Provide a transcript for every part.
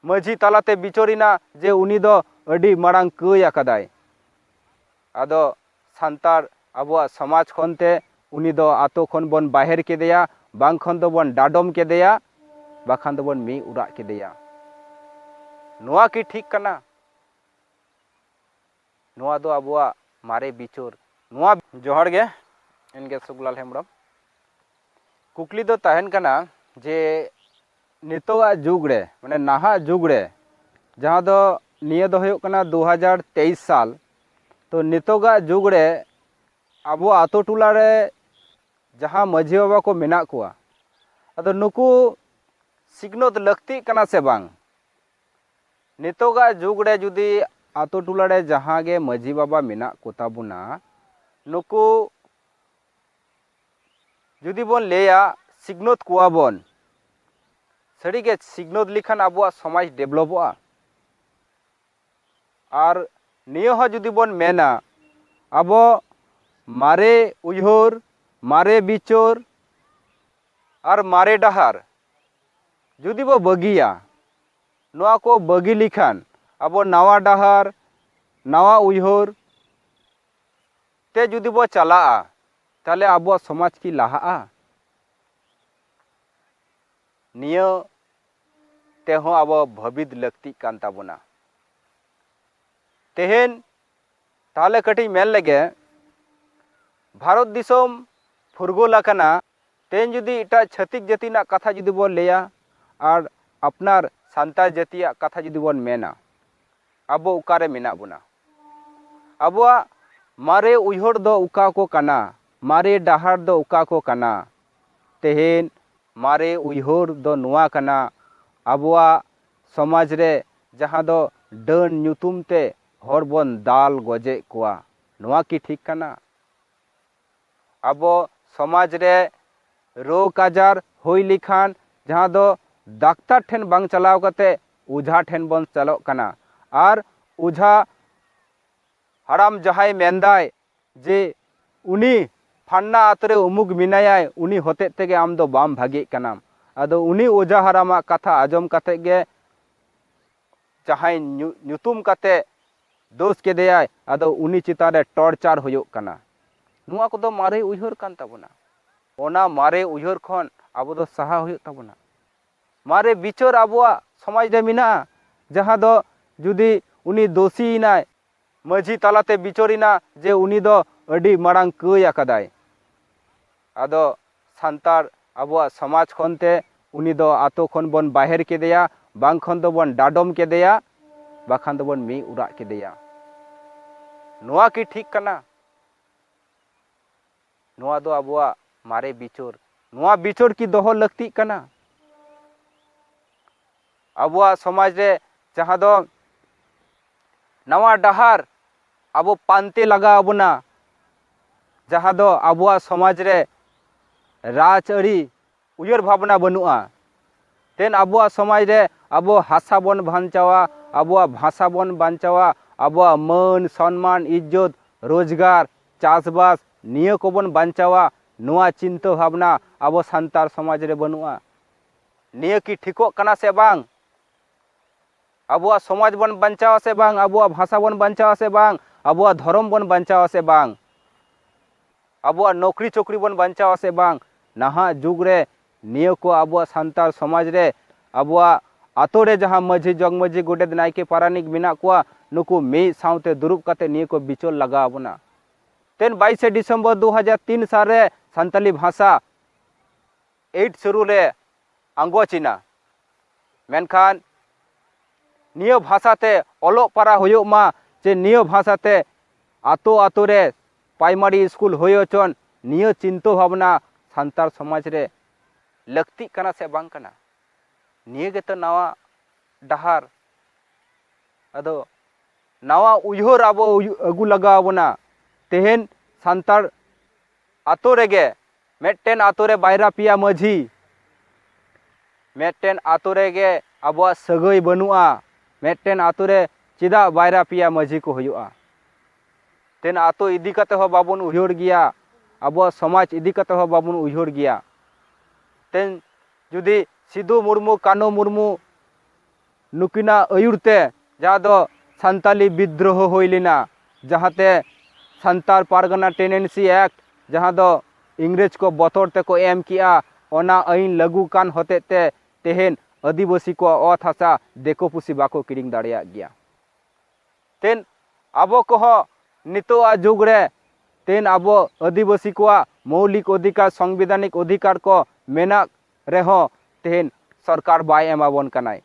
माझी तालाते बिचोरिना जे उनी दो अडी मारांग कय आकादाय आदो सांतार आबुआ समाज खनते उनी दो आतो खन बन बाहेर केदेया बांग खन दो बन डाडम केदेया बाखान दो बन मी उड़ा केदेया नोआ की ठीक कना नोआ दो आबुआ मारे बिचोर नोआ जोहर गे इनके सुगलाल हेमब्रम कुकली दो तहन कना जे नितोगा जुग रे माने नाहा जुग रे जहाँ दो निये दो होयो कना 2023 साल तो नितोगा जुग रे आबो आतो टोला रे जहाँ माझी बाबा को मेना कुआ अदो नुकु सिग्नोत लगती कना से बांग नितोगा जुग रे जुदी आतो टोला रे जहाँ गे माझी बाबा मेना कोता बुना नुकु जुदी बोन लेया सिग्नोत कुआ बोन सड़ी के सिग्नोत लिखान आबुआ समाज डेभलपआ और नियो हो जुदी बोन मेना आबो मारे उयहर मारे बिचोर और मारे डहार जुदी बो बगिया नोआ को बगी लिखान आबो नावा डहार नावा उयहर ते जुदी बो चला ताले आबो समाज की लाहा नियो तेहो आबो भविद लगती कान ताबोना तेहेन ताले कटी मेल लगे भारत दिसोम फुरगोल आकना तेन जुदी इटा छतिक जाति ना कथा जुदी बोन लेया और अपनार सांताल जातिया कथा जुदी बोन मेना आबो उकारे मेना बुना आबोआ मारे उयहर दो उका को कना मारे डहार दो उका को कना तेहेन मारे उयहर दो नुआ कना आबोआ समाज रे जहाँ दो डन नुतुम ते हर बन दाल गजे कुआ नुआ की ठीक कना आबो समाज रे रोग आजार होई लिखान जहाँ दो डाक्टर ठेन बांग चलाव कते उझा ठेन बन चलो कना और उझा हराम जहाय मेंदाय जे उनी फान्ना आतरे उमुग मिनायाय उनी होते तेगे आम दो बाम भागे कनाम आदो उनी ओझा हरामा कथा आजम कते गे जहाय नुतुम कते दोष के देयाय आदो उनी चितारे टॉर्चर होयो कना नुआ को दो मारे उयहर कान ताबोना ओना मारे उयहर खन आबो दो सहा होयो ताबोना मारे बिचोर आबोआ समाज रे मिना जहाँ दो जुदी उनी दोषी नाय माझी तालाते बिचोरिना जे उनी दो अडी मारांग कय आकादाय आदो सांतार आबोआ समाज खनते उनी दो आतो खन बन बाहेर केदेया बांग खन दो बन डाडम केदेया बाखान दो बन मी उड़ा केदेया नोआ की ठीक कना नोआ दो आबोआ मारे बिचोर नोआ बिचोर की दोहो लगती कना आबोआ समाज रे जहाँ दो नवा डहार आबो पानते लगा आबोना जहाँ दो आबोआ समाज रे राजआरी उयर भावना बनुआ तेन आबोआ समाज रे आबो हासा बन बांचावा आबोआ भाषा बन बांचावा आबोआ मान सम्मान इज्जत रोजगार चाषबास नियो को बन बांचावा नुआ चिंता भावना आबो सांतार समाज रे बनुआ नियो की ठिको कना से बांग आबोआ समाज बन बांचावा से बांग आबोआ भाषा बन बांचावा से बांग आबोआ धर्म बन बांचावा से बांग आबोआ नौकरी चोकरी बन बांचावा से बांग नहा जुग रे नियो को आबोआ सांतार समाज रे आबोआ आतो रे जहाँ माझी जग माझी गोडेत नायके पारानिक मेना कुआ नुकु मे साउते दुरुब कते नियो को बिचोल लगा आबोना तेन 22 डिसेम्बर 2003 साल रे सांताली भाषा 8 शुरू रे आंगोचिना मेनखान नियो भाषाते ओलो पारा होयो मा जे नियो भाषाते आतो आतो रे प्राइमरी स्कूल होयो चन नियो चिंतो भावना सांतार समाज रे लगती कना से बांग कना नियो गेतो नावा डहार अदो नावा उयहर आबो अगु लगा आबोना तेहेन सांतार आतो रेगे मेटेन आतो रे बायरा पिया माझी मेटेन आतो रेगे आबोआ सगई बनुआ मेटेन आतो रे चिदा बायरा पिया माझी को हुआ तेन आतो इदी कते हो बाबुन उयहर गिया आबोआ समाज इदी कते हो बाबुन उयहर गिया तेन जुदी सिधु मुर्मू कानो मुर्मू नुकिना आयुरते जहाँ दो सान्ताली विद्रोह होई लेना जहाँते सान्ताल पारगना टेनेंसी एक्ट जहाँ दो इंग्रेज को बतौर ते को एम किया ओना आईन लागू कान होते ते तेहेन आदिवासी को अत हासा देखो पुसी बाको किरिंग दाड़िया गया तेन आबो को नितोआ जुगरे तेन आबो आदिवासी को मौलिक अधिकार संविधानिक अधिकार को मेना रेहो तेन सरकार बाय एमाबोन कनाय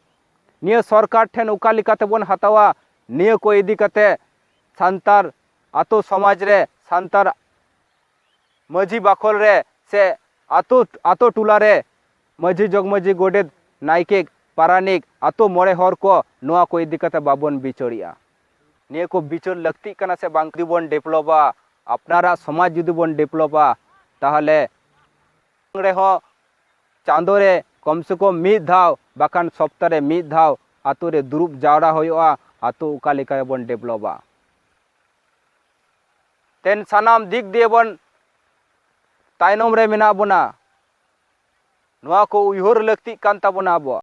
निया सरकार ठेन उका लिकाते बोन हतावा निया को इदी कते सान्तार आतो समाज रे सान्तार मजी बाखोल रे से आतो आतो टुला रे मजी जगमजी गोडेद नायके पारानिक आतो मोड़े हर को नोआ को इदी कते बाबोन बिचोरिया निया को बिचोर लगती कना से बांग दिबोन डेवलपा अपनारा समाज जुदी बोन डेवलपा ताहले रेहो चांदो रे कम से कम मिद धाव बाकान सप्ताहे मिद धाव आतो रे दुरुब जावरा होयोआ आतो उका लेका बोन डेवलपा तेन सानाम दिक दिए बोन तायनम रे मेना बोना नोआ को उयहर लगती कान ताबोना आबो